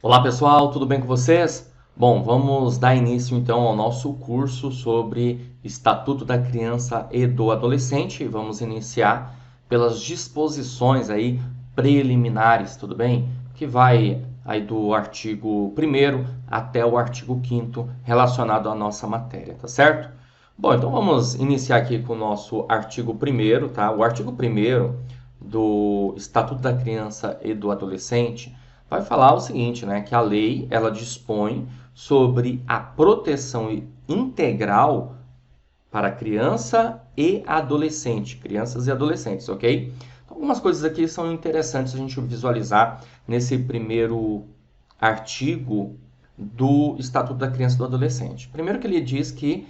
Olá pessoal, tudo bem com vocês? Bom, vamos dar início então ao nosso curso sobre Estatuto da Criança e do Adolescente. Vamos iniciar pelas disposições aí preliminares, tudo bem? Que vai aí do artigo 1º até o artigo 5º relacionado à nossa matéria, tá certo? Bom, então vamos iniciar aqui com o nosso artigo 1º, tá? O artigo 1º do Estatuto da Criança e do Adolescente vai falar o seguinte, né, que a lei ela dispõe sobre a proteção integral para criança e adolescente, crianças e adolescentes, ok? Então, algumas coisas aqui são interessantes a gente visualizar nesse primeiro artigo do Estatuto da Criança e do Adolescente. Primeiro que ele diz que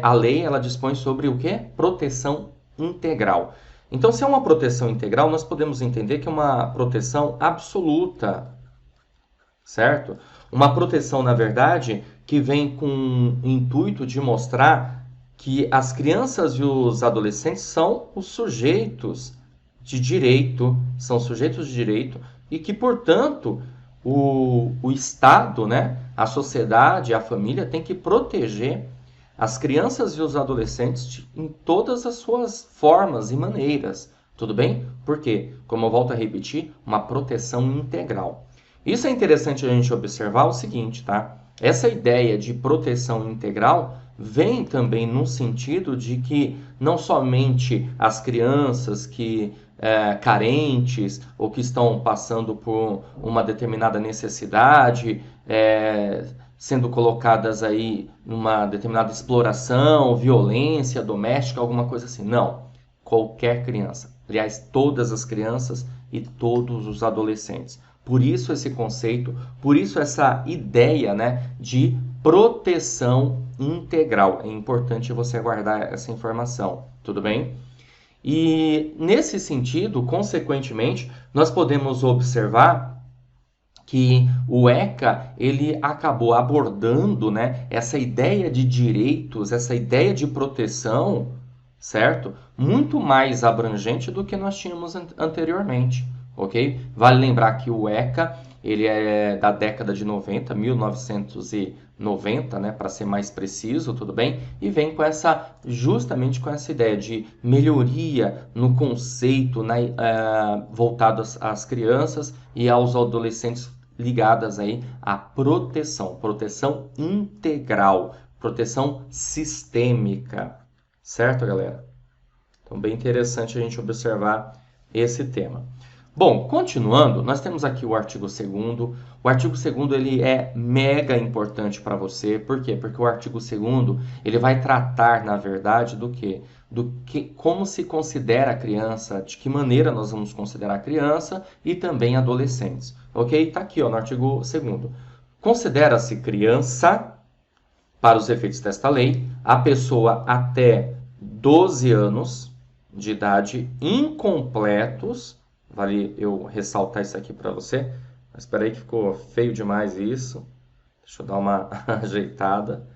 a lei ela dispõe sobre o quê? Proteção integral. Então, se é uma proteção integral, nós podemos entender que é uma proteção absoluta, certo? Uma proteção, na verdade, que vem com o intuito de mostrar que as crianças e os adolescentes são os sujeitos de direito, e que, portanto, o Estado, né, a sociedade, a família tem que proteger as crianças e os adolescentes em todas as suas formas e maneiras, tudo bem? Porque, como eu volto a repetir, uma proteção integral. Isso é interessante a gente observar o seguinte, tá? Essa ideia de proteção integral vem também no sentido de que não somente as crianças que carentes ou que estão passando por uma determinada necessidade, sendo colocadas aí numa determinada exploração, violência doméstica, alguma coisa assim. Não. Qualquer criança. Aliás, todas as crianças e todos os adolescentes. Por isso esse conceito, por isso essa ideia, né, de proteção integral. É importante você guardar essa informação, tudo bem? E nesse sentido, consequentemente, nós podemos observar que o ECA ele acabou abordando, né, essa ideia de direitos, essa ideia de proteção, certo? Muito mais abrangente do que nós tínhamos anteriormente, ok? Vale lembrar que o ECA ele é da década de 90, 1990, né, para ser mais preciso, tudo bem? E vem com justamente com essa ideia de melhoria no conceito voltado às crianças e aos adolescentes ligadas aí à proteção integral, proteção sistêmica, certo, galera? Então, bem interessante a gente observar esse tema. Bom, continuando, nós temos aqui o artigo 2º. O artigo 2º ele é mega importante para você. Por quê? Porque o artigo 2º ele vai tratar, na verdade, do quê? Como se considera a criança, de que maneira nós vamos considerar a criança e também adolescentes. Ok? Está aqui ó, no artigo 2º. Considera-se criança, para os efeitos desta lei, a pessoa até 12 anos de idade incompletos. Vale eu ressaltar isso aqui para você. Mas espera aí que ficou feio demais isso. Deixa eu dar uma ajeitada.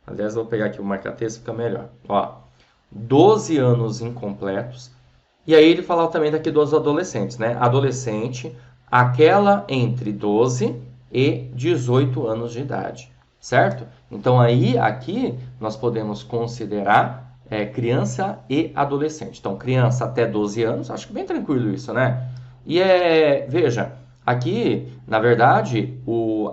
Aliás, eu vou pegar aqui o marca-texto, fica melhor. Ó, 12 anos incompletos. E aí ele fala também daqui dos adolescentes, né? Adolescente, aquela entre 12 e 18 anos de idade, certo? Então aí, aqui, nós podemos considerar criança e adolescente. Então, criança até 12 anos, acho que bem tranquilo isso, né? E veja, aqui, na verdade, o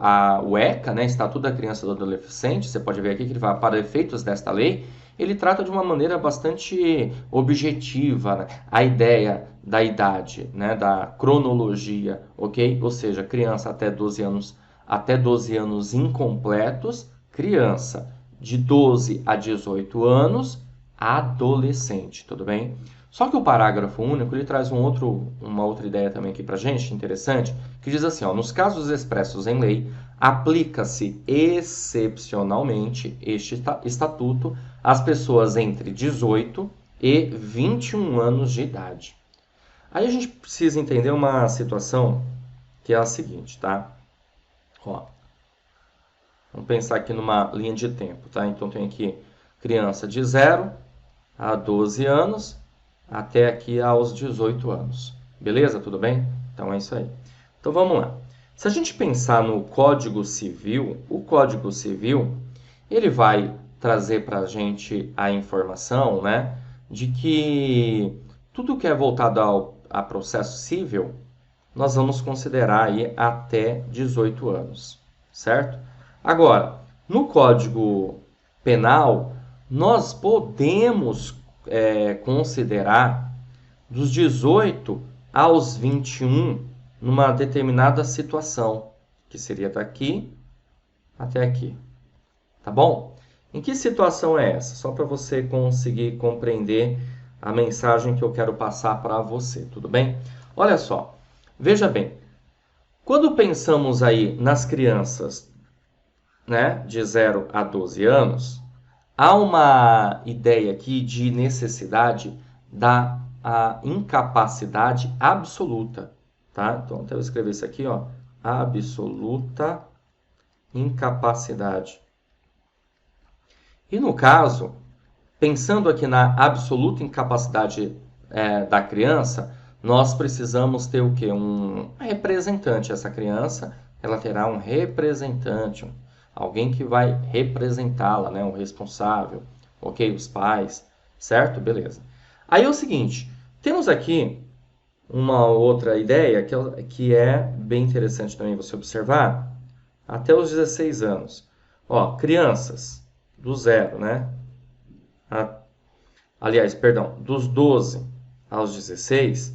ECA, né, Estatuto da Criança e do Adolescente, você pode ver aqui que ele vai, para efeitos desta lei, ele trata de uma maneira bastante objetiva, né, a ideia da idade, né, da cronologia, ok? Ou seja, criança até 12 anos incompletos, criança de 12 a 18 anos, adolescente, tudo bem? Só que o parágrafo único ele traz uma outra ideia também aqui para gente, interessante, que diz assim, ó, nos casos expressos em lei, aplica-se excepcionalmente este estatuto às pessoas entre 18 e 21 anos de idade. Aí a gente precisa entender uma situação que é a seguinte, tá? Ó, vamos pensar aqui numa linha de tempo, tá? Então tem aqui criança de 0 a 12 anos, até aqui aos 18 anos. Beleza? Tudo bem? Então é isso aí. Então vamos lá. Se a gente pensar no Código Civil, o Código Civil, ele vai trazer para a gente a informação, né, de que tudo que é voltado a processo civil, nós vamos considerar aí até 18 anos, certo? Agora, no Código Penal, nós podemos considerar dos 18 aos 21 numa determinada situação, que seria daqui até aqui. Tá bom? Em que situação é essa? Só para você conseguir compreender a mensagem que eu quero passar para você, tudo bem? Olha só, veja bem, quando pensamos aí nas crianças, né, de 0 a 12 anos, há uma ideia aqui de necessidade da incapacidade absoluta, tá? Então, até eu escrever isso aqui, ó, absoluta incapacidade. E no caso, pensando aqui na absoluta incapacidade da criança, nós precisamos ter o quê? Um representante. Essa criança, ela terá um representante, alguém que vai representá-la, né? Um responsável, ok? Os pais, certo? Beleza. Aí é o seguinte, temos aqui uma outra ideia que é bem interessante também você observar, até os 16 anos. Ó, crianças do 0, né? Aliás, perdão, dos 12 aos 16,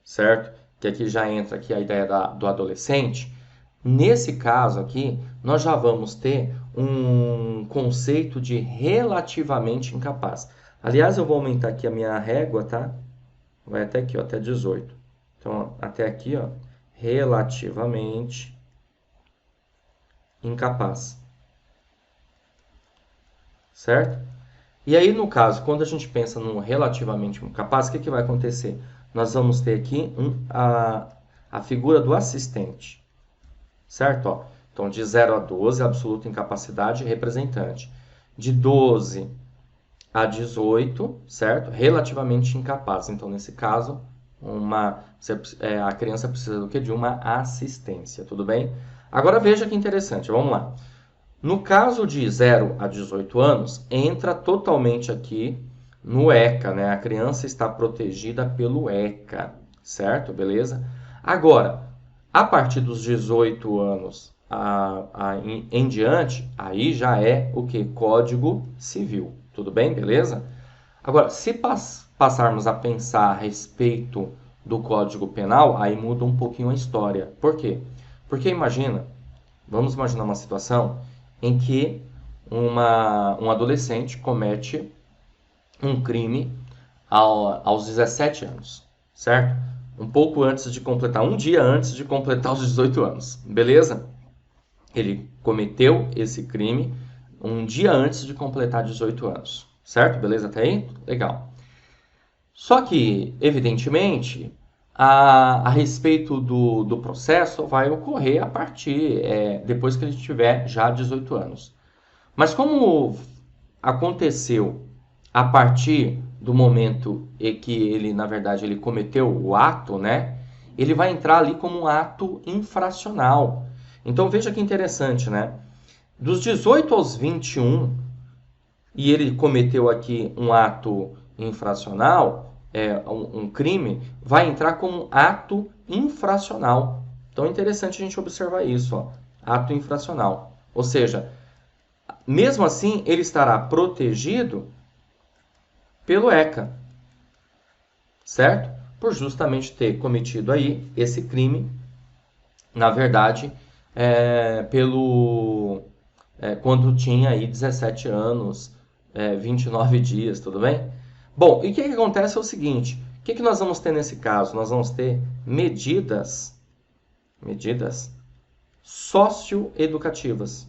certo? Que aqui já entra aqui a ideia do adolescente. Nesse caso aqui, nós já vamos ter um conceito de relativamente incapaz. Aliás, eu vou aumentar aqui a minha régua, tá? Vai até aqui, ó, até 18. Então, até aqui, ó, relativamente incapaz. Certo? E aí, no caso, quando a gente pensa no relativamente incapaz, o que vai acontecer? Nós vamos ter aqui a figura do assistente. Certo? Ó, então, de 0 a 12, absoluta incapacidade, representante. De 12 a 18, certo? Relativamente incapaz. Então, nesse caso, a criança precisa do quê? De uma assistência, tudo bem? Agora veja que interessante, vamos lá. No caso de 0 a 18 anos, entra totalmente aqui no ECA, né? A criança está protegida pelo ECA, certo? Beleza? Agora, a partir dos 18 anos em diante, aí já é o que? Código Civil, tudo bem? Beleza? Agora, se passarmos a pensar a respeito do Código Penal, aí muda um pouquinho a história. Por quê? Porque vamos imaginar uma situação em que um adolescente comete um crime aos 17 anos, certo? Um dia antes de completar os 18 anos, beleza? Ele cometeu esse crime um dia antes de completar 18 anos, certo? Beleza até aí? Legal. Só que, evidentemente, a respeito do processo vai ocorrer a partir, depois que ele tiver já 18 anos. Mas como aconteceu a partir do momento em que ele, na verdade, ele cometeu o ato, né? Ele vai entrar ali como um ato infracional. Então veja que interessante, né? Dos 18 aos 21, e ele cometeu aqui um ato infracional, um crime, vai entrar como ato infracional. Então é interessante a gente observar isso, ó, ato infracional. Ou seja, mesmo assim, ele estará protegido pelo ECA, certo? Por justamente ter cometido aí esse crime, na verdade, quando tinha aí 17 anos, 29 dias, tudo bem? Bom, e o que acontece é o seguinte, o que nós vamos ter nesse caso? Nós vamos ter medidas socioeducativas.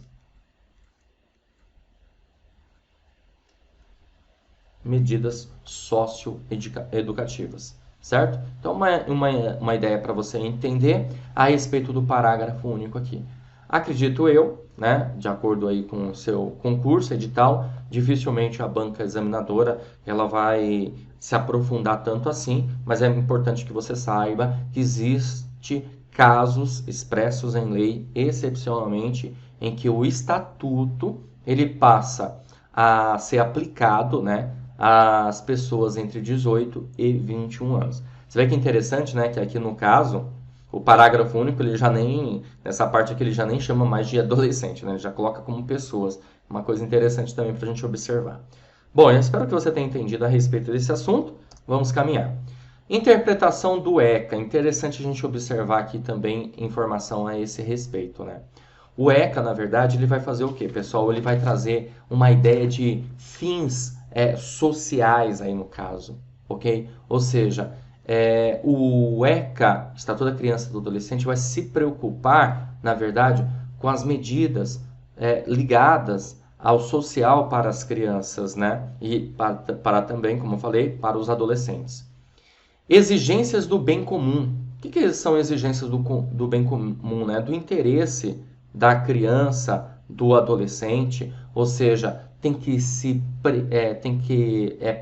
Medidas socioeducativas, certo? Então, uma ideia para você entender a respeito do parágrafo único aqui. Acredito eu, né, de acordo aí com o seu concurso, edital, dificilmente a banca examinadora ela vai se aprofundar tanto assim, mas é importante que você saiba que existe casos expressos em lei, excepcionalmente, em que o estatuto ele passa a ser aplicado, né, às pessoas entre 18 e 21 anos. Você vê que é interessante, né, que aqui no caso, o parágrafo único, ele já nem, nessa parte aqui, ele já nem chama mais de adolescente, né, ele já coloca como pessoas. Uma coisa interessante também para a gente observar. Bom, eu espero que você tenha entendido a respeito desse assunto. Vamos caminhar. Interpretação do ECA. Interessante a gente observar aqui também informação a esse respeito, né? O ECA, na verdade, ele vai fazer o quê, pessoal? Ele vai trazer uma ideia de fins sociais aí no caso, ok? Ou seja, o ECA, Estatuto da Criança e do Adolescente, vai se preocupar, na verdade, com as medidas ligadas ao social para as crianças, né? E para também, como eu falei, para os adolescentes. Exigências do bem comum. O que são exigências do bem comum, né? Do interesse da criança, do adolescente, ou seja, tem que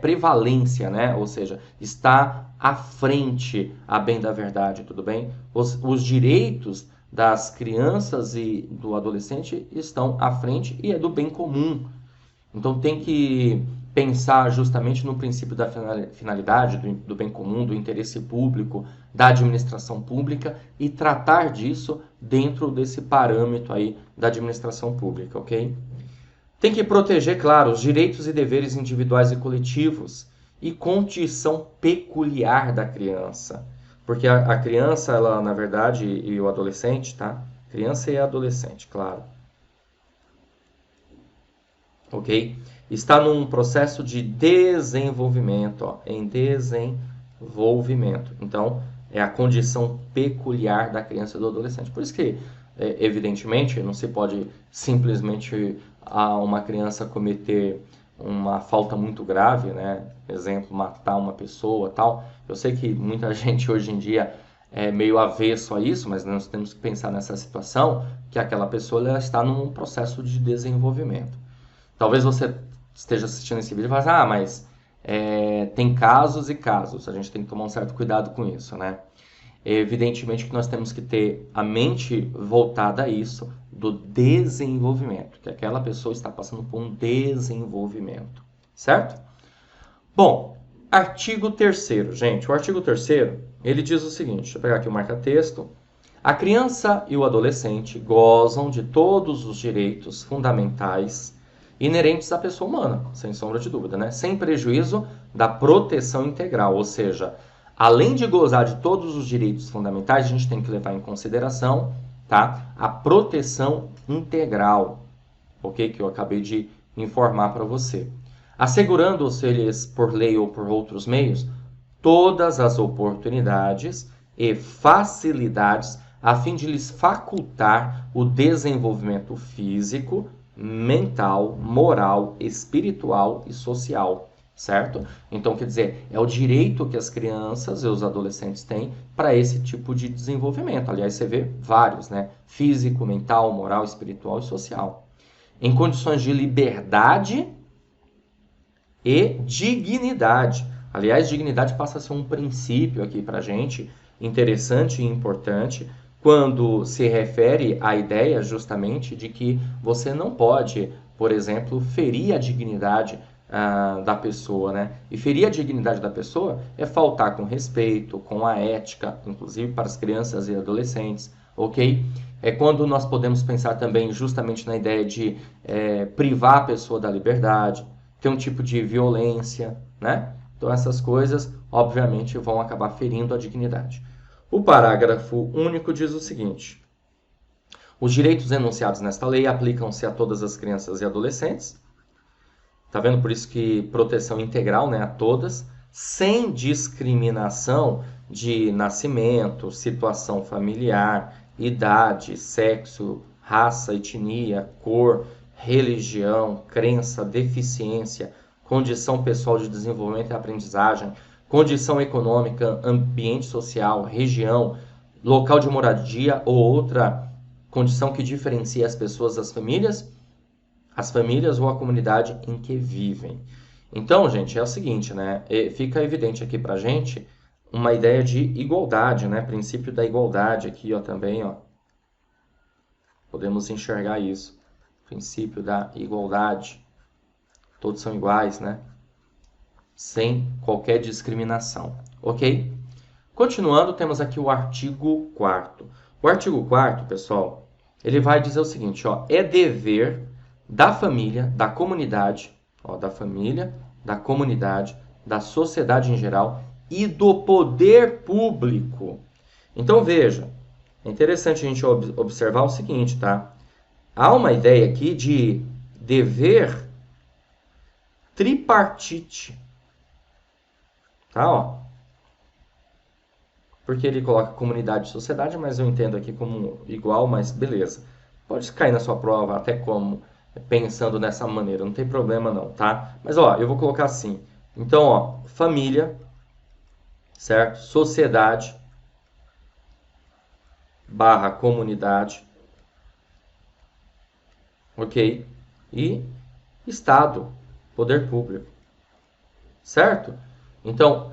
prevalência, né? Ou seja, está à frente a bem da verdade, tudo bem? Os direitos das crianças e do adolescente estão à frente e é do bem comum. Então tem que pensar justamente no princípio da finalidade, do bem comum, do interesse público, da administração pública e tratar disso dentro desse parâmetro aí da administração pública, ok? Tem que proteger, claro, os direitos e deveres individuais e coletivos e condição peculiar da criança. Porque a criança, ela, na verdade, e o adolescente, tá? Criança e adolescente, claro. Ok? Está num processo de desenvolvimento, ó, em desenvolvimento. Então, é a condição peculiar da criança e do adolescente. Por isso que, evidentemente, não se pode simplesmente uma criança cometer uma falta muito grave, né? Exemplo, matar uma pessoa, tal. Eu sei que muita gente hoje em dia é meio avesso a isso, mas nós temos que pensar nessa situação que aquela pessoa ela está num processo de desenvolvimento. Talvez você esteja assistindo esse vídeo e fale, mas tem casos e casos, a gente tem que tomar um certo cuidado com isso, né? Evidentemente que nós temos que ter a mente voltada a isso, do desenvolvimento, que aquela pessoa está passando por um desenvolvimento, certo? Bom, artigo 3º, gente, o artigo 3º, ele diz o seguinte, deixa eu pegar aqui o marca-texto, a criança e o adolescente gozam de todos os direitos fundamentais inerentes à pessoa humana, sem sombra de dúvida, né? Sem prejuízo da proteção integral, ou seja, além de gozar de todos os direitos fundamentais, a gente tem que levar em consideração, tá, a proteção integral, ok? Que eu acabei de informar para você. Assegurando-se eles por lei ou por outros meios, todas as oportunidades e facilidades a fim de lhes facultar o desenvolvimento físico, mental, moral, espiritual e social, certo? Então, quer dizer, é o direito que as crianças e os adolescentes têm para esse tipo de desenvolvimento. Aliás, você vê vários, né? Físico, mental, moral, espiritual e social. Em condições de liberdade e dignidade. Aliás, dignidade passa a ser um princípio aqui para a gente, interessante e importante, quando se refere à ideia justamente de que você não pode, por exemplo, ferir a dignidade da pessoa, né? E ferir a dignidade da pessoa é faltar com respeito, com a ética, inclusive para as crianças e adolescentes, ok? É quando nós podemos pensar também justamente na ideia de privar a pessoa da liberdade, ter um tipo de violência, né? Então essas coisas, obviamente, vão acabar ferindo a dignidade. O parágrafo único diz o seguinte: os direitos enunciados nesta lei aplicam-se a todas as crianças e adolescentes. Tá vendo? Por isso que proteção integral, né, a todas, sem discriminação de nascimento, situação familiar, idade, sexo, raça, etnia, cor, religião, crença, deficiência, condição pessoal de desenvolvimento e aprendizagem, condição econômica, ambiente social, região, local de moradia ou outra condição que diferencia as pessoas das famílias ou a comunidade em que vivem. Então, gente, é o seguinte, né? Fica evidente aqui pra gente uma ideia de igualdade, né? Princípio da igualdade aqui, ó, também, ó. Podemos enxergar isso. Princípio da igualdade. Todos são iguais, né? Sem qualquer discriminação, ok? Continuando, temos aqui o artigo 4º. O artigo 4º, pessoal, ele vai dizer o seguinte, ó, é dever da família, da comunidade, ó, da família, da comunidade, da sociedade em geral e do poder público. Então, veja, é interessante a gente observar o seguinte, tá? Há uma ideia aqui de dever tripartite, tá? Ó, porque ele coloca comunidade e sociedade, mas eu entendo aqui como igual, mas beleza. Pode cair na sua prova até como pensando dessa maneira, não tem problema não, tá? Mas ó, eu vou colocar assim. Então, ó, família, certo? Sociedade barra comunidade, ok? E Estado, poder público, certo? Então,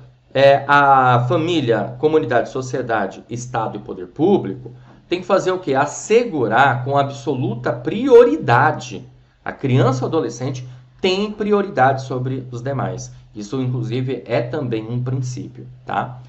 a família, comunidade, sociedade, Estado e poder público tem que fazer o quê? Assegurar com absoluta prioridade. A criança ou adolescente tem prioridade sobre os demais. Isso, inclusive, é também um princípio, tá?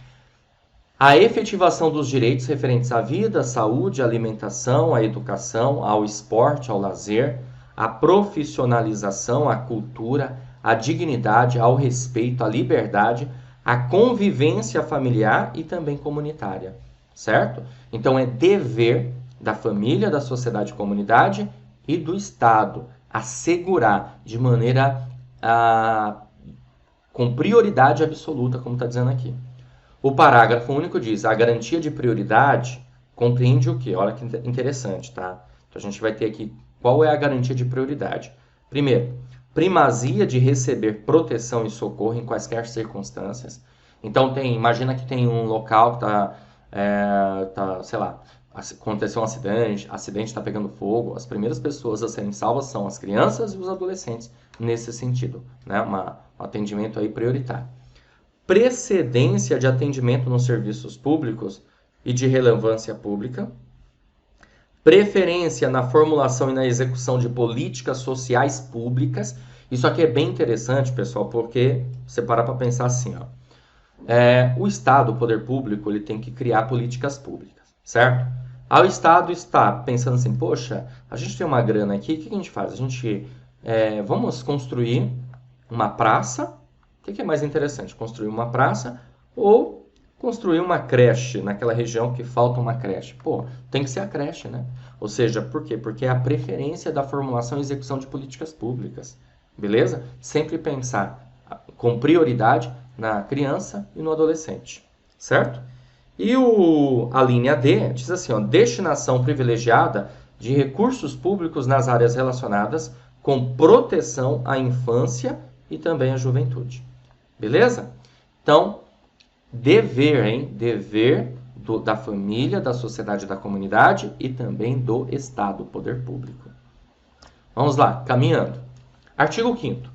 A efetivação dos direitos referentes à vida, à saúde, à alimentação, à educação, ao esporte, ao lazer, à profissionalização, à cultura, à dignidade, ao respeito, à liberdade, à convivência familiar e também comunitária, certo? Então é dever da família, da sociedade e comunidade e do Estado assegurar de maneira com prioridade absoluta, como está dizendo aqui. O parágrafo único diz: a garantia de prioridade compreende o quê? Olha que interessante, tá? Então a gente vai ter aqui qual é a garantia de prioridade. Primeiro, primazia de receber proteção e socorro em quaisquer circunstâncias. Então imagina que tem um local que sei lá, aconteceu um acidente está pegando fogo. As primeiras pessoas a serem salvas são as crianças e os adolescentes nesse sentido, né? Um atendimento aí prioritário. Precedência de atendimento nos serviços públicos e de relevância pública, preferência na formulação e na execução de políticas sociais públicas. Isso aqui é bem interessante, pessoal, porque você para pensar assim, ó. O Estado, o poder público, ele tem que criar políticas públicas, certo? Aí o Estado está pensando assim, poxa, a gente tem uma grana aqui, o que a gente faz? A gente vamos construir uma praça. O que é mais interessante? Construir uma praça ou construir uma creche naquela região que falta uma creche? Pô, tem que ser a creche, né? Ou seja, por quê? Porque é a preferência da formulação e execução de políticas públicas. Beleza? Sempre pensar com prioridade na criança e no adolescente. Certo? E a linha D diz assim, ó, destinação privilegiada de recursos públicos nas áreas relacionadas com proteção à infância e também à juventude. Beleza? Então, dever, hein? Dever da família, da sociedade, da comunidade e também do Estado, poder público. Vamos lá, caminhando. Artigo 5º.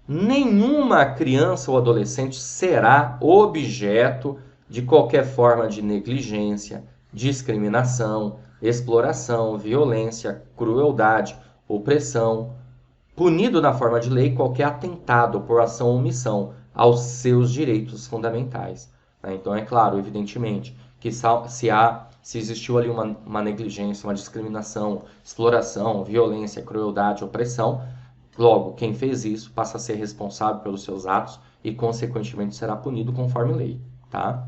Nenhuma criança ou adolescente será objeto de qualquer forma de negligência, discriminação, exploração, violência, crueldade, opressão, punido na forma de lei qualquer atentado por ação ou omissão aos seus direitos fundamentais. Então, é claro, evidentemente, que se existiu ali uma negligência, uma discriminação, exploração, violência, crueldade, opressão, logo, quem fez isso passa a ser responsável pelos seus atos e, consequentemente, será punido conforme lei. Tá?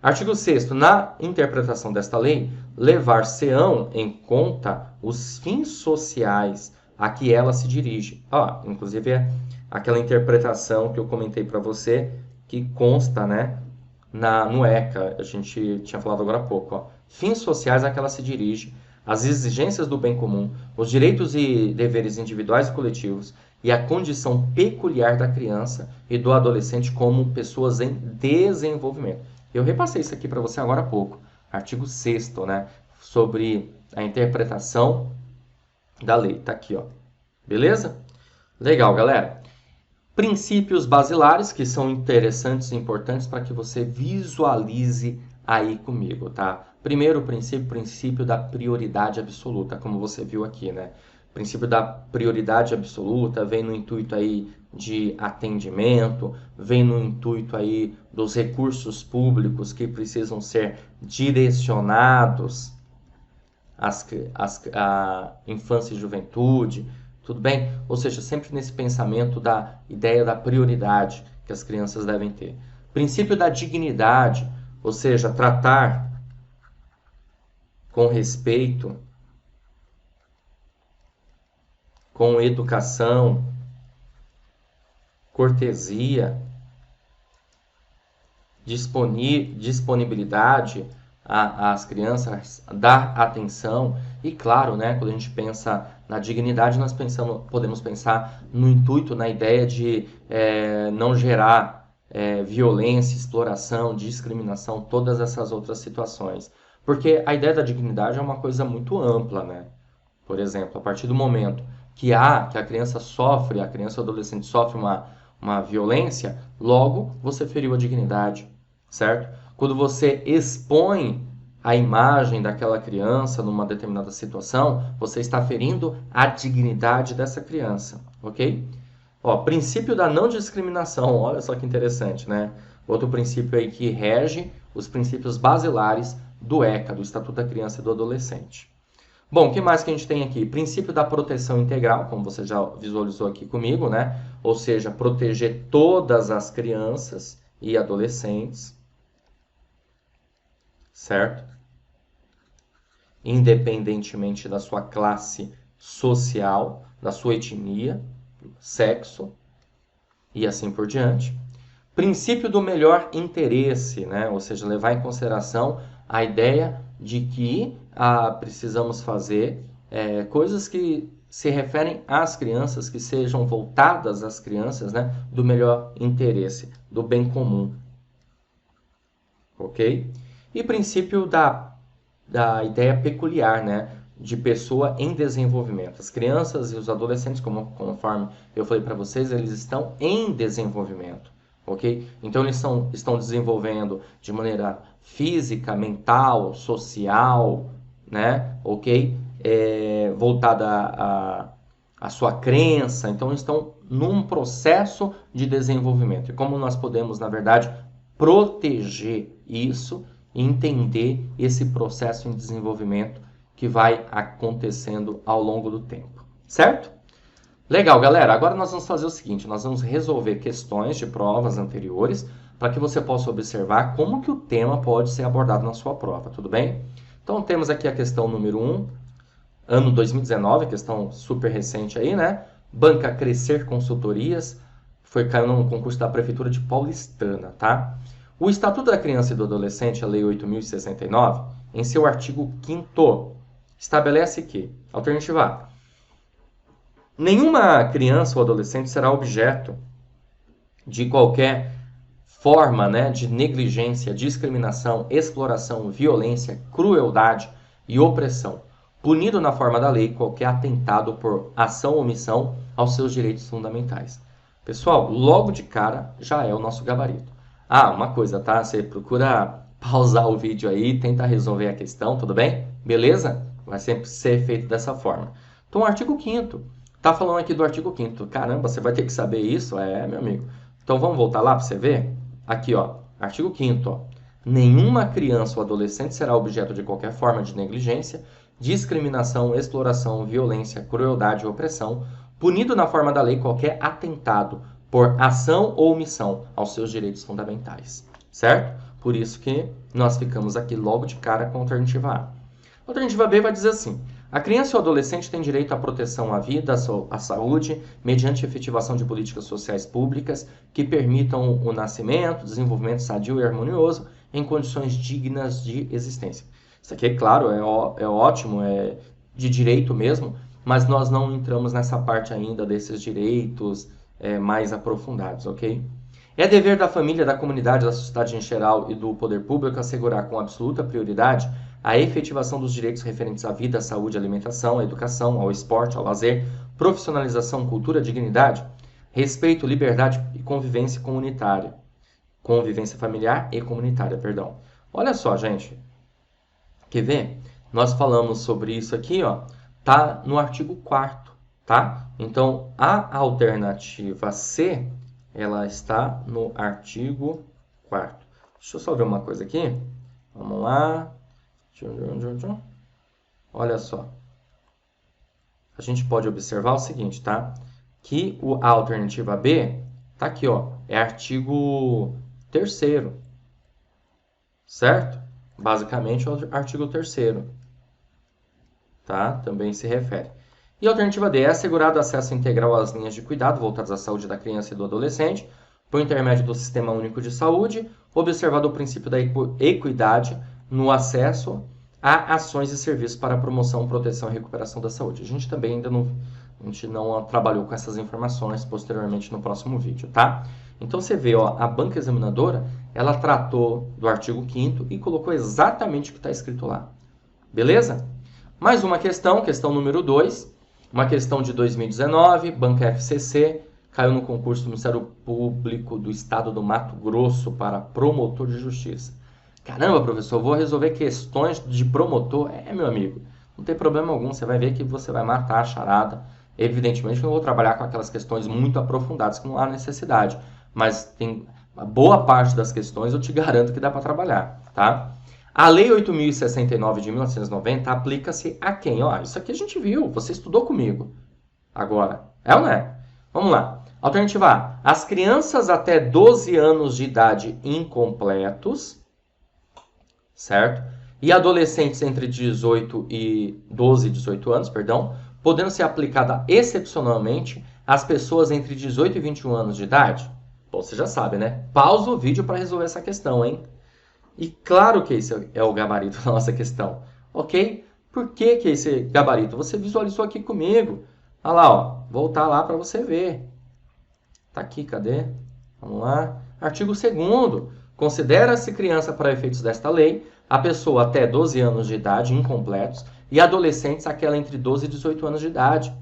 Artigo 6º. Na interpretação desta lei, levar-se-ão em conta os fins sociais a que ela se dirige. Inclusive é aquela interpretação que eu comentei para você, que consta, né, no ECA, a gente tinha falado agora há pouco. Fins sociais a que ela se dirige, as exigências do bem comum, os direitos e deveres individuais e coletivos e a condição peculiar da criança e do adolescente como pessoas em desenvolvimento. Eu repassei isso aqui para você agora há pouco, artigo 6º, né, sobre a interpretação da lei. Tá aqui, ó. Beleza? Legal, galera. Princípios basilares que são interessantes e importantes para que você visualize aí comigo, tá? Primeiro princípio da prioridade absoluta, como você viu aqui, né? O princípio da prioridade absoluta vem no intuito aí de atendimento, vem no intuito aí dos recursos públicos que precisam ser direcionados à infância e juventude, tudo bem? Ou seja, sempre nesse pensamento da ideia da prioridade que as crianças devem ter. Princípio da dignidade, ou seja, tratar com respeito, com educação, cortesia, disponibilidade às crianças, dar atenção. E claro, né, quando a gente pensa na dignidade, nós podemos pensar no intuito, na ideia de não gerar violência, exploração, discriminação, todas essas outras situações. Porque a ideia da dignidade é uma coisa muito ampla, né? Por exemplo, a partir do momento que a criança sofre, a criança ou adolescente sofre uma violência, logo você feriu a dignidade, certo? Quando você expõe a imagem daquela criança numa determinada situação, você está ferindo a dignidade dessa criança, ok? Ó, princípio da não discriminação, olha só que interessante, né? Outro princípio aí que rege os princípios basilares do ECA, do Estatuto da Criança e do Adolescente. Bom, o que mais que a gente tem aqui? Princípio da proteção integral, como você já visualizou aqui comigo, né? Ou seja, proteger todas as crianças e adolescentes, certo? Independentemente da sua classe social, da sua etnia, sexo e assim por diante. Princípio do melhor interesse, né? Ou seja, levar em consideração a ideia de que precisamos fazer coisas que se referem às crianças, que sejam voltadas às crianças, né? Do melhor interesse, do bem comum. Ok? E princípio da ideia peculiar, né? De pessoa em desenvolvimento. As crianças e os adolescentes, conforme eu falei para vocês, eles estão em desenvolvimento, ok? Então eles estão desenvolvendo de maneira física, mental, social, né? Ok? Voltada à sua crença. Então eles estão num processo de desenvolvimento. E como nós podemos, na verdade, proteger isso e entender esse processo em desenvolvimento que vai acontecendo ao longo do tempo, certo? Legal, galera. Agora nós vamos fazer o seguinte, nós vamos resolver questões de provas anteriores para que você possa observar como que o tema pode ser abordado na sua prova, tudo bem? Então temos aqui a questão número 1, ano 2019, questão super recente aí, né? Banca Crescer Consultorias, caiu no concurso da Prefeitura de Paulistana, tá? O Estatuto da Criança e do Adolescente, a Lei 8.069, em seu artigo 5º, estabelece que, alternativa A, nenhuma criança ou adolescente será objeto de qualquer forma, né, de negligência, discriminação, exploração, violência, crueldade e opressão, punido na forma da lei qualquer atentado por ação ou omissão aos seus direitos fundamentais. Pessoal, logo de cara já é o nosso gabarito. Uma coisa, tá? Você procura pausar o vídeo aí, tenta resolver a questão, tudo bem? Beleza? Vai sempre ser feito dessa forma. Então, o artigo 5º. Tá falando aqui do artigo 5º. Caramba, você vai ter que saber isso? Meu amigo. Então, vamos voltar lá para você ver? Aqui, ó. Artigo 5º, ó. Nenhuma criança ou adolescente será objeto de qualquer forma de negligência, discriminação, exploração, violência, crueldade ou opressão, punido na forma da lei qualquer atentado por ação ou omissão aos seus direitos fundamentais, certo? Por isso que nós ficamos aqui logo de cara com a alternativa A. A alternativa B vai dizer assim: a criança ou adolescente tem direito à proteção à vida, à saúde, mediante efetivação de políticas sociais públicas que permitam o nascimento, desenvolvimento sadio e harmonioso em condições dignas de existência. Isso aqui, é claro, é ótimo, é de direito mesmo, mas nós não entramos nessa parte ainda desses direitos mais aprofundados, ok? É dever da família, da comunidade, da sociedade em geral e do poder público assegurar com absoluta prioridade a efetivação dos direitos referentes à vida, à saúde, à alimentação, à educação, ao esporte, ao lazer, profissionalização, cultura, dignidade. respeito, liberdade e convivência comunitária. Convivência familiar e comunitária, perdão. Olha só, gente. Quer ver? Nós falamos sobre isso aqui, ó. Tá no artigo 4º, tá? Então, a alternativa C, ela está no artigo 4º. Deixa eu só ver uma coisa aqui. Vamos lá. Olha só. A gente pode observar o seguinte, tá? Que a alternativa B tá aqui, ó. É artigo 3º, certo? Basicamente, é o artigo 3º, tá? Também se refere. E a alternativa D é assegurado acesso integral às linhas de cuidado voltadas à saúde da criança e do adolescente, por intermédio do Sistema Único de Saúde, observado o princípio da equidade no acesso a ações e serviços para a promoção, proteção e recuperação da saúde. A gente também ainda não, a gente não trabalhou com essas informações posteriormente no próximo vídeo, tá? Então você vê, ó, a banca examinadora, ela tratou do artigo 5º e colocou exatamente o que está escrito lá. Beleza? Mais uma questão, questão número 2, uma questão de 2019, banca FCC, caiu no concurso do Ministério Público do Estado do Mato Grosso para promotor de justiça. Caramba, professor, eu vou resolver questões de promotor? Meu amigo, não tem problema algum, você vai ver que você vai matar a charada. Evidentemente que eu não vou trabalhar com aquelas questões muito aprofundadas, que não há necessidade, mas tem uma boa parte das questões eu te garanto que dá para trabalhar, tá? A Lei 8.069 de 1990 aplica-se a quem? Ó, isso aqui a gente viu, você estudou comigo. Agora, é ou não é? Vamos lá. Alternativa A. As crianças até 12 anos de idade incompletos, certo? E adolescentes entre 18 e 12 e 18 anos, perdão, podendo ser aplicada excepcionalmente às pessoas entre 18 e 21 anos de idade. Bom, você já sabe, né? Pausa o vídeo para resolver essa questão, hein? E claro que esse é o gabarito da nossa questão, ok? Por que que esse gabarito? Você visualizou aqui comigo. Olha lá, ó. Voltar lá para você ver. Tá aqui, cadê? Vamos lá. Artigo 2º. Considera-se criança para efeitos desta lei a pessoa até 12 anos de idade incompletos e adolescentes aquela entre 12 e 18 anos de idade.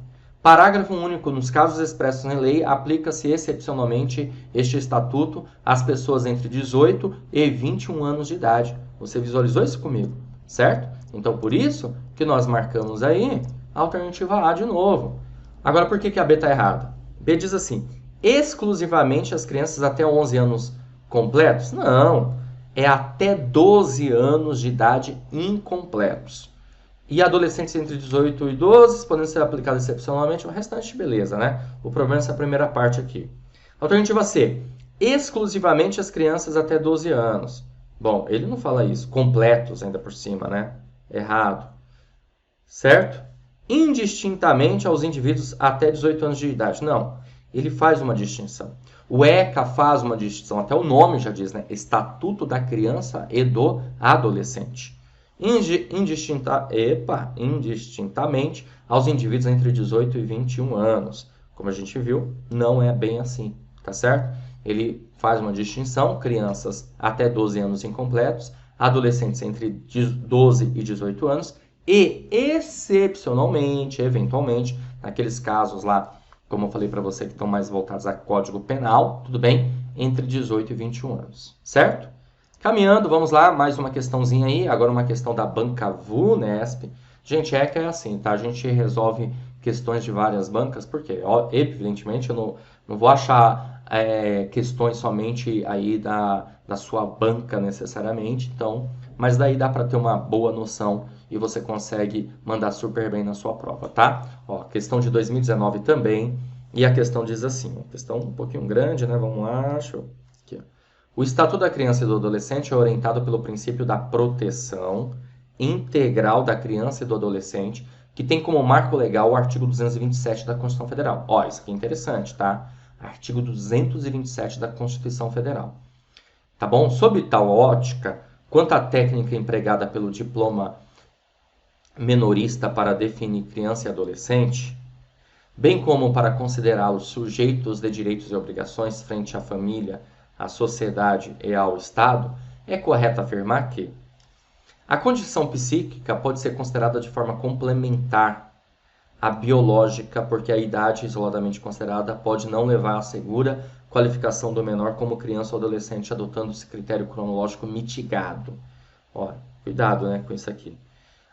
Parágrafo único. Nos casos expressos em lei, aplica-se excepcionalmente este estatuto às pessoas entre 18 e 21 anos de idade. Você visualizou isso comigo, certo? Então, por isso que nós marcamos aí a alternativa A de novo. Agora, por que a B está errada? B diz assim, exclusivamente as crianças até 11 anos completos? Não, é até 12 anos de idade incompletos. E adolescentes entre 18 e 12, podendo ser aplicados excepcionalmente, o restante, beleza, né? O problema é essa primeira parte aqui. Alternativa C, exclusivamente as crianças até 12 anos. Bom, ele não fala isso, completos ainda por cima, né? Errado. Certo? Indistintamente aos indivíduos até 18 anos de idade. Não, ele faz uma distinção. O ECA faz uma distinção, até o nome já diz, né? Estatuto da Criança e do Adolescente. Indistintamente aos indivíduos entre 18 e 21 anos. Como a gente viu, não é bem assim, tá certo? Ele faz uma distinção, crianças até 12 anos incompletos, adolescentes entre 12 e 18 anos e, excepcionalmente, eventualmente, naqueles casos lá, como eu falei para você, que estão mais voltados a Código Penal, tudo bem? Entre 18 e 21 anos, certo? Caminhando, vamos lá, mais uma questãozinha aí, agora uma questão da banca VUNESP. Gente, é que é assim, tá? A gente resolve questões de várias bancas, porque, evidentemente, eu não vou achar questões somente aí da sua banca necessariamente, então, mas daí dá para ter uma boa noção e você consegue mandar super bem na sua prova, tá? Ó, questão de 2019 também, e a questão diz assim, uma questão um pouquinho grande, né? Vamos lá, deixa eu... Aqui, ó. O Estatuto da Criança e do Adolescente é orientado pelo princípio da proteção integral da criança e do adolescente, que tem como marco legal o artigo 227 da Constituição Federal. Ó, isso aqui é interessante, tá? Artigo 227 da Constituição Federal. Tá bom? Sob tal ótica, quanto à técnica empregada pelo diploma menorista para definir criança e adolescente, bem como para considerar os sujeitos de direitos e obrigações frente à família, à sociedade e ao Estado, é correto afirmar que a condição psíquica pode ser considerada de forma complementar a biológica, porque a idade isoladamente considerada pode não levar à segura qualificação do menor como criança ou adolescente adotando esse critério cronológico mitigado. Ó, cuidado, né, com isso aqui.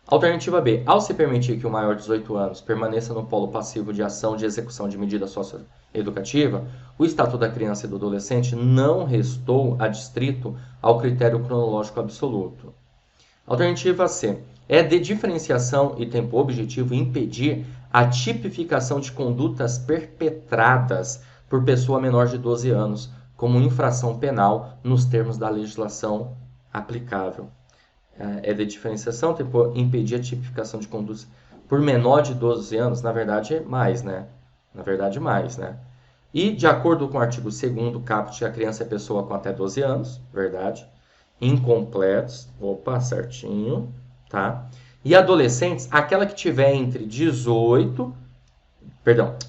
Alternativa B. Ao se permitir que o maior de 18 anos permaneça no polo passivo de ação de execução de medida socioeducativa, o Estatuto da Criança e do Adolescente não restou adstrito ao critério cronológico absoluto. Alternativa C. É de diferenciação e tempo objetivo impedir a tipificação de condutas perpetradas por pessoa menor de 12 anos como infração penal nos termos da legislação aplicável. É de diferenciação, tempo impedir a tipificação de condutas por menor de 12 anos, na verdade mais, né? Na verdade mais, né? E de acordo com o artigo 2º caput, a criança é pessoa com até 12 anos, verdade? Incompletos, opa, certinho, tá? E adolescentes, aquela que tiver entre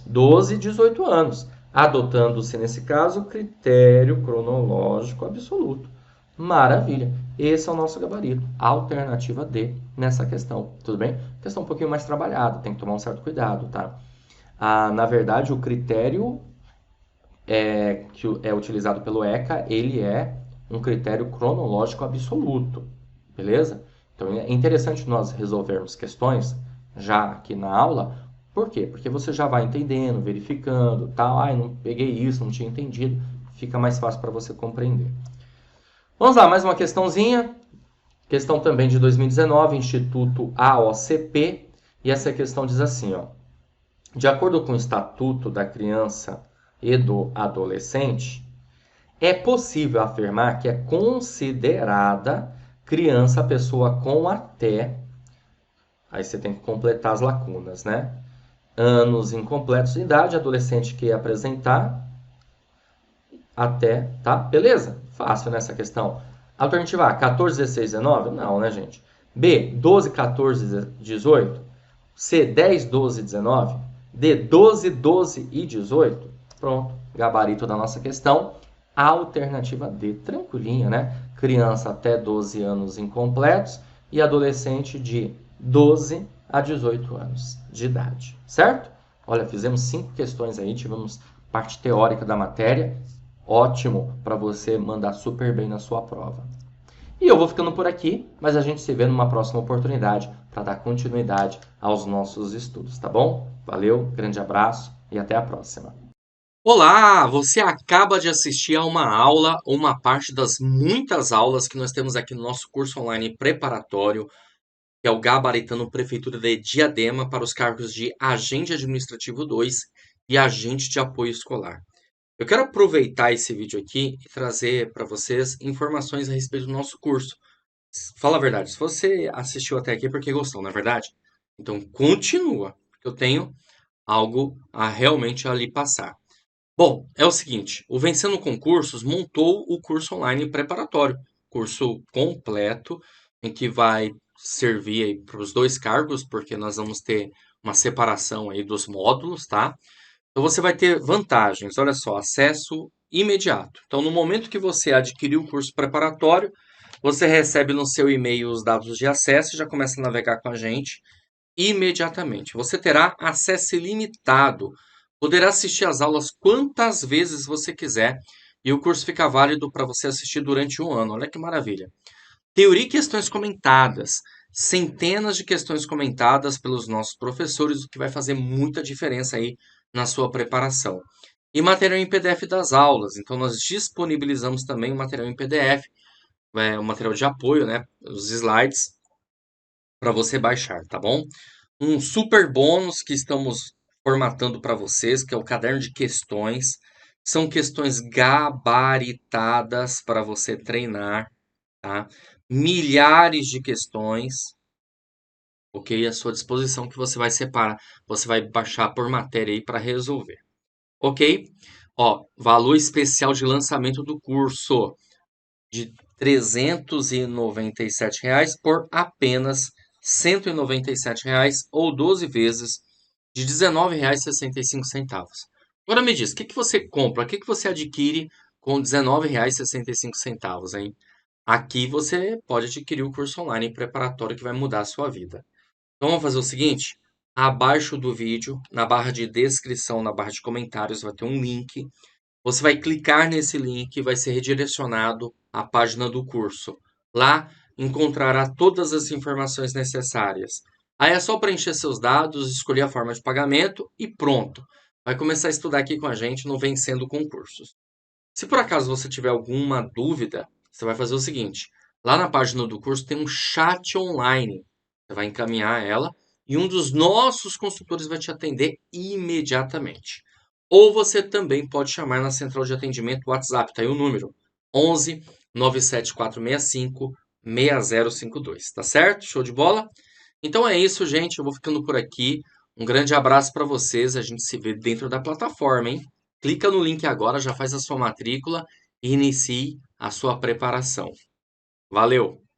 12 e 18 anos, adotando-se, nesse caso, o critério cronológico absoluto. Maravilha, esse é o nosso gabarito, alternativa D nessa questão, tudo bem? Questão um pouquinho mais trabalhada, tem que tomar um certo cuidado, tá? Na verdade, o critério que é utilizado pelo ECA, ele é um critério cronológico absoluto, beleza? Então é interessante nós resolvermos questões já aqui na aula, por quê? Porque você já vai entendendo, verificando, tal, não peguei isso, não tinha entendido, fica mais fácil para você compreender. Vamos lá, mais uma questãozinha, questão também de 2019, Instituto AOCP, e essa questão diz assim, ó, de acordo com o Estatuto da Criança e do Adolescente, é possível afirmar que é considerada criança a pessoa com até, aí você tem que completar as lacunas, né? Anos incompletos de idade, adolescente que apresentar até, tá? Beleza? Fácil nessa questão. Alternativa A, 14, 16, 19? Não, né, gente? B, 12, 14, 18? C, 10, 12, 19? D, 12, 12 e 18? Pronto, gabarito da nossa questão. Alternativa D, tranquilinha, né? Criança até 12 anos incompletos e adolescente de 12 a 18 anos de idade, certo? Olha, fizemos 5 questões aí, tivemos parte teórica da matéria, ótimo para você mandar super bem na sua prova. E eu vou ficando por aqui, mas a gente se vê numa próxima oportunidade para dar continuidade aos nossos estudos, tá bom? Valeu, grande abraço e até a próxima. Olá, você acaba de assistir a uma aula, ou uma parte das muitas aulas que nós temos aqui no nosso curso online preparatório, que é o Gabaritando Prefeitura de Diadema para os cargos de Agente Administrativo 2 e Agente de Apoio Escolar. Eu quero aproveitar esse vídeo aqui e trazer para vocês informações a respeito do nosso curso. Fala a verdade, se você assistiu até aqui é porque gostou, não é verdade? Então continua, porque eu tenho algo a realmente ali passar. Bom, é o seguinte, o Vencendo Concursos montou o curso online preparatório, curso completo, em que vai servir para os 2 cargos, porque nós vamos ter uma separação aí dos módulos, tá? Então você vai ter vantagens, olha só, acesso imediato. Então no momento que você adquirir o curso preparatório, você recebe no seu e-mail os dados de acesso e já começa a navegar com a gente imediatamente. Você terá acesso ilimitado, poderá assistir às aulas quantas vezes você quiser e o curso fica válido para você assistir durante um ano. Olha que maravilha. Teoria e questões comentadas. Centenas de questões comentadas pelos nossos professores, o que vai fazer muita diferença aí na sua preparação. E material em PDF das aulas. Então, nós disponibilizamos também o material em PDF, o material de apoio, né? Os slides para você baixar, tá bom? Um super bônus que estamos formatando para vocês, que é o caderno de questões. São questões gabaritadas para você treinar, tá? Milhares de questões, ok? À sua disposição que você vai separar, você vai baixar por matéria aí para resolver, ok? Ó, valor especial de lançamento do curso de R$ 397 por apenas R$ 197 ou 12 vezes de R$ 19,65. Agora me diz, o que que você compra, o que que você adquire com R$ 19,65, hein? Aqui você pode adquirir o curso online preparatório que vai mudar a sua vida. Então vamos fazer o seguinte, Abaixo do vídeo, na barra de descrição, na barra de comentários, vai ter um link. Você vai clicar nesse link e vai ser redirecionado à página do curso. Lá encontrará todas as informações necessárias. Aí é só preencher seus dados, escolher a forma de pagamento e pronto. Vai começar a estudar aqui com a gente no Vencendo Concursos. Se por acaso você tiver alguma dúvida, você vai fazer o seguinte: lá na página do curso tem um chat online. Você vai encaminhar ela e um dos nossos consultores vai te atender imediatamente. Ou você também pode chamar na central de atendimento WhatsApp, tá aí o número: 11 97465 6052, tá certo? Show de bola? Então é isso, gente. Eu vou ficando por aqui. Um grande abraço para vocês. A gente se vê dentro da plataforma, hein? Clica no link agora, já faz a sua matrícula e inicie a sua preparação. Valeu!